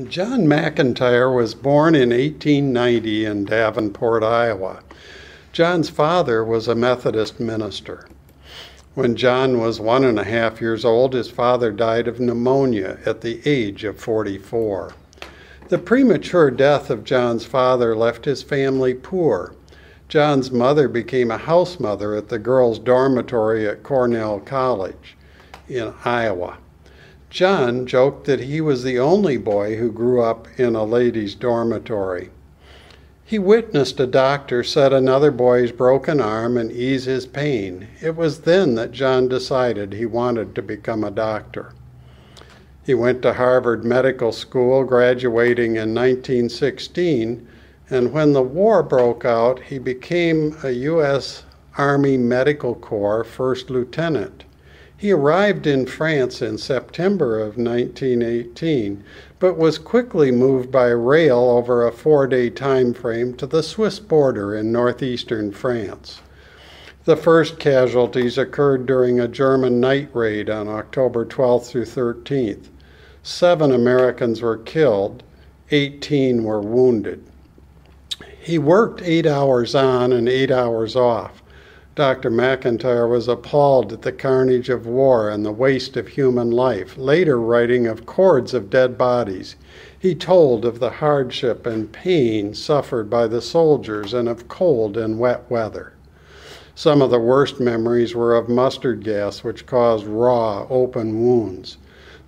John McIntyre was born in 1890 in Davenport, Iowa. John's father was a Methodist minister. When John was 1.5 years old, his father died of pneumonia at the age of 44. The premature death of John's father left his family poor. John's mother became a house mother at the girls' dormitory at Cornell College in Iowa. John joked that he was the only boy who grew up in a ladies' dormitory. He witnessed a doctor set another boy's broken arm and ease his pain. It was then that John decided he wanted to become a doctor. He went to Harvard Medical School, graduating in 1916, and when the war broke out, he became a U.S. Army Medical Corps first lieutenant. He arrived in France in September of 1918, but was quickly moved by rail over a 4-day time frame to the Swiss border in northeastern France. The first casualties occurred during a German night raid on October 12th through 13th. 7 Americans were killed, 18 were wounded. He worked 8 hours on and 8 hours off. Dr. McIntyre was appalled at the carnage of war and the waste of human life, later writing of cords of dead bodies. He told of the hardship and pain suffered by the soldiers and of cold and wet weather. Some of the worst memories were of mustard gas, which caused raw, open wounds.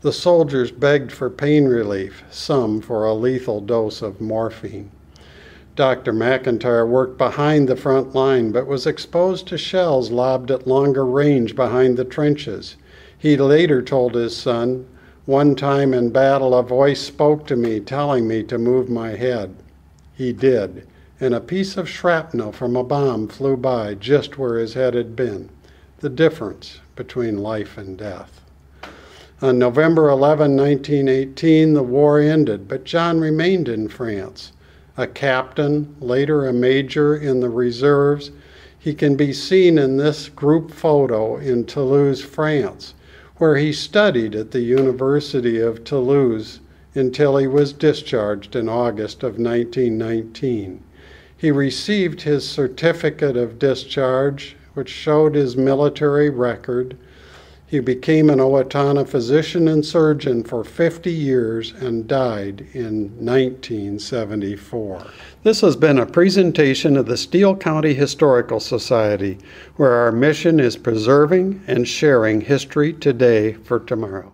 The soldiers begged for pain relief, some for a lethal dose of morphine. Dr. McIntyre worked behind the front line, but was exposed to shells lobbed at longer range behind the trenches. He later told his son, "One time in battle, a voice spoke to me, telling me to move my head." He did, and a piece of shrapnel from a bomb flew by just where his head had been. The difference between life and death. On November 11, 1918, the war ended, but John remained in France. A captain, later a major in the reserves, he can be seen in this group photo in Toulouse, France, where he studied at the University of Toulouse until he was discharged in August of 1919. He received his certificate of discharge, which showed his military record. He became an Owatonna physician and surgeon for 50 years and died in 1974. This has been a presentation of the Steele County Historical Society, where our mission is preserving and sharing history today for tomorrow.